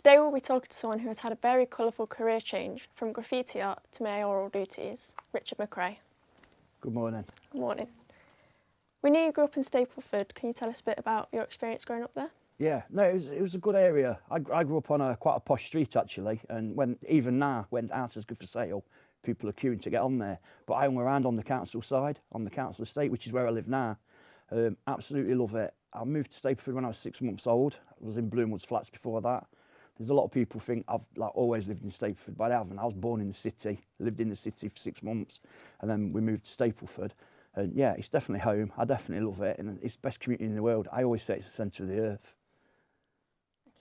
Today we'll be talking to someone who has had a very colourful career change from graffiti art to mayoral duties, Richard Macrae. Good morning. Good morning. We know you grew up in Stapleford. Can you tell us a bit about your experience growing up there? Yeah, no, it was a good area. I grew up on quite a posh street actually, and even now, when houses go for sale, people are queuing to get on there. But I hung around on the council side, on the council estate, which is where I live now. Absolutely love it. I moved to Stapleford when I was 6 months old. I was in Bloomwood's flats before that. There's a lot of people think I've always lived in Stapleford, but I haven't. I was born in the city, lived in the city for 6 months, and then we moved to Stapleford. And yeah, it's definitely home. I definitely love it, and it's the best community in the world. I always say it's the centre of the earth.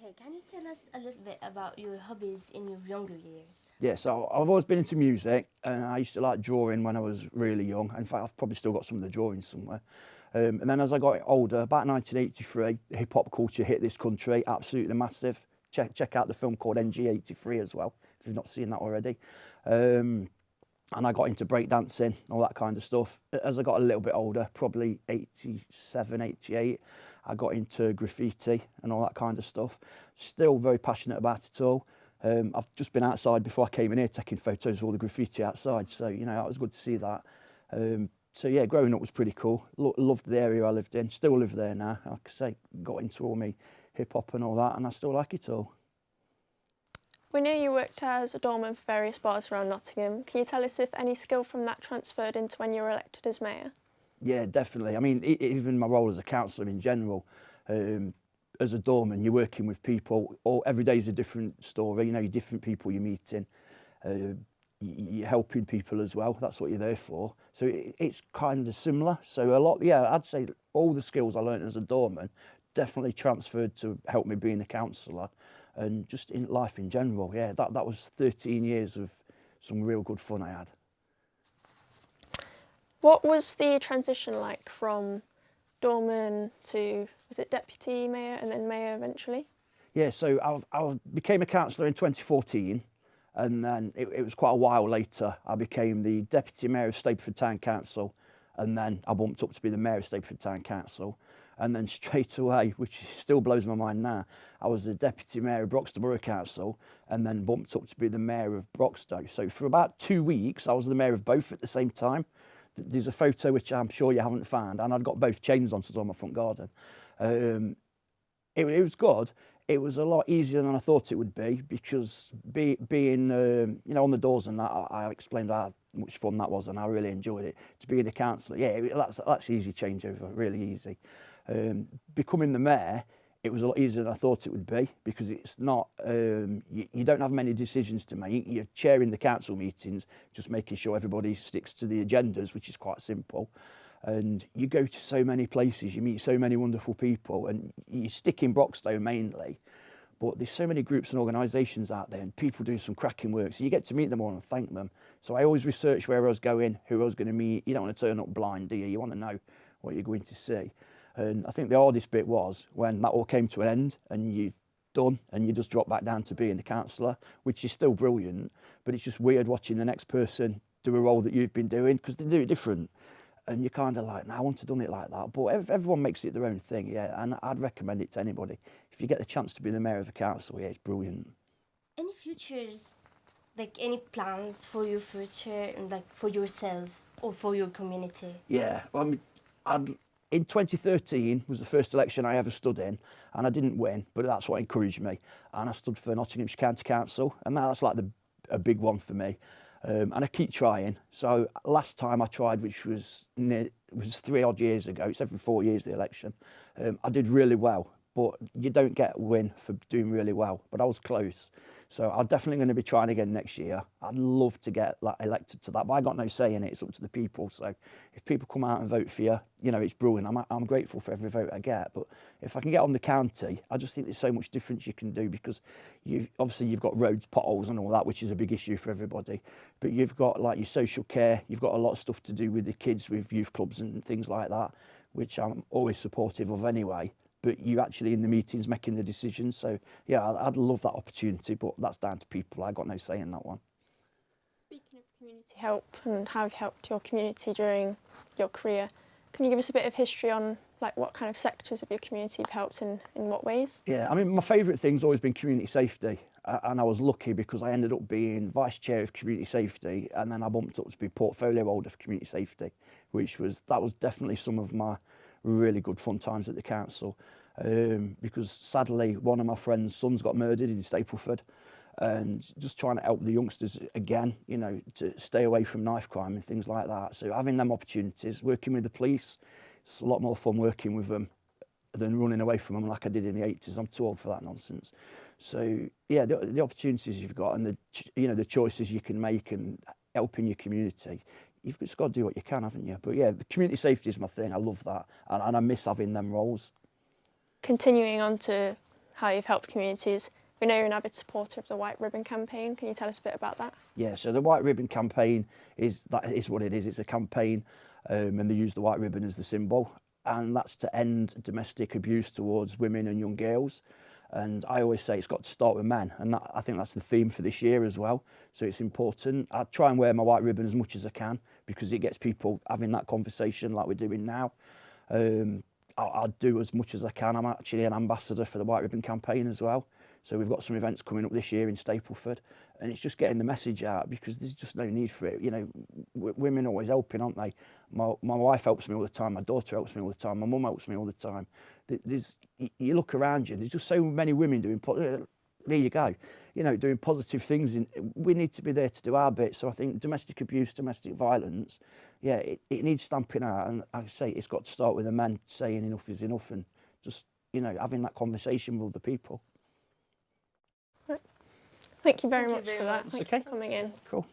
Okay, can you tell us a little bit about your hobbies in your younger years? Yeah, so I've always been into music, and I used to like drawing when I was really young. In fact, I've probably still got some of the drawings somewhere. And then as I got older, about 1983, hip-hop culture hit this country, absolutely massive. Check out the film called NG83 as well, if you've not seen that already. And I got into breakdancing, all that kind of stuff. As I got a little bit older, probably 87, 88, I got into graffiti and all that kind of stuff. Still very passionate about it all. I've just been outside before I came in here taking photos of all the graffiti outside, so you know, it was good to see that. So yeah, growing up was pretty cool. Loved the area I lived in, still live there now. Like I say, got into all my hip-hop and all that, and I still like it all. We know you worked as a doorman for various bars around Nottingham. Can you tell us if any skill from that transferred into when you were elected as mayor? Yeah, definitely. I mean, even my role as a councillor in general, as a doorman, you're working with people. Every day is a different story. You know, different people you're meeting. You're helping people as well. That's what you're there for. So it's kind of similar. So a lot, yeah, I'd say all the skills I learned as a doorman definitely transferred to help me being a councillor, and just in life in general. Yeah, that was 13 years of some real good fun I had. What was the transition like from doorman to, was it deputy mayor and then mayor eventually? Yeah, so I became a councillor in 2014, and then it was quite a while later I became the deputy mayor of Stapleford Town Council, and then I bumped up to be the mayor of Stapleford Town Council. And then straight away, which still blows my mind now, I was the deputy mayor of Broxton Borough Council, and then bumped up to be the mayor of Broxton. So for about 2 weeks, I was the mayor of both at the same time. There's a photo which I'm sure you haven't found, and I'd got both chains on to my front garden. It was good. It was a lot easier than I thought it would be, because being you know, on the doors and that, I explained how much fun that was, and I really enjoyed it. To be in a councillor, yeah, that's easy changeover, really easy. Becoming the mayor, it was a lot easier than I thought it would be, because it's not, you don't have many decisions to make. You're chairing the council meetings, just making sure everybody sticks to the agendas, which is quite simple. And you go to so many places, you meet so many wonderful people, and you stick in Broxton mainly, but there's so many groups and organisations out there, and people do some cracking work, so you get to meet them all and thank them. So I always research where I was going, who I was going to meet. You don't want to turn up blind, do you? You want to know what you're going to see. And I think the hardest bit was when that all came to an end and you've done, and you just drop back down to being a councillor, which is still brilliant, but it's just weird watching the next person do a role that you've been doing, because they do it different. And you're kind of like, nah, I wouldn't have done it like that. But everyone makes it their own thing, yeah. And I'd recommend it to anybody. If you get the chance to be the mayor of a council, yeah, it's brilliant. Any futures, like any plans for your future, and like for yourself or for your community? Yeah, well, I mean, in 2013 was the first election I ever stood in, and I didn't win, but that's what encouraged me. And I stood for Nottinghamshire County Council, and that's like a big one for me. And I keep trying. So last time I tried, which was 3 odd years ago, it's every 4 years the election, I did really well. But you don't get a win for doing really well, but I was close. So I'm definitely going to be trying again next year. I'd love to get elected to that, but I got no say in it. It's up to the people. So if people come out and vote for you, you know, it's brilliant. I'm grateful for every vote I get. But if I can get on the county, I just think there's so much difference you can do, because obviously you've got roads, potholes and all that, which is a big issue for everybody. But you've got like your social care, you've got a lot of stuff to do with the kids, with youth clubs and things like that, which I'm always supportive of anyway. But you're actually in the meetings making the decisions. So, yeah, I'd love that opportunity, but that's down to people. I got no say in that one. Speaking of community help and how you've helped your community during your career, can you give us a bit of history on like what kind of sectors of your community you've helped in what ways? Yeah, I mean, my favourite thing's always been community safety. And I was lucky because I ended up being vice chair of community safety, and then I bumped up to be portfolio holder for community safety, that was definitely some of my really good fun times at the council. Because sadly, one of my friend's sons got murdered in Stapleford, and just trying to help the youngsters again, you know, to stay away from knife crime and things like that. So having them opportunities, working with the police, it's a lot more fun working with them than running away from them like I did in the 80s. I'm too old for that nonsense. So yeah, the opportunities you've got and the choices you can make and helping your community, you've just got to do what you can, haven't you? But yeah, the community safety is my thing. I love that, and I miss having them roles. Continuing on to how you've helped communities, we know you're an avid supporter of the White Ribbon campaign. Can you tell us a bit about that? Yeah, so the White Ribbon campaign is what it is. It's a campaign, and they use the white ribbon as the symbol, and that's to end domestic abuse towards women and young girls. And I always say it's got to start with men, and I think that's the theme for this year as well. So it's important. I try and wear my white ribbon as much as I can because it gets people having that conversation like we're doing now. I'll do as much as I can. I'm actually an ambassador for the White Ribbon campaign as well. So we've got some events coming up this year in Stapleford, and it's just getting the message out because there's just no need for it. You know, women are always helping, aren't they? My wife helps me all the time. My daughter helps me all the time. My mum helps me all the time. You look around you, there's just so many women doing, there you go, you know, doing positive things. We need to be there to do our bit. So I think domestic abuse, domestic violence, yeah, it needs stamping out. And like I say, it's got to start with the men saying enough is enough and just, you know, having that conversation with the people. Thank you very Thank you much very for that. much. Thank Okay. you for coming in. Cool.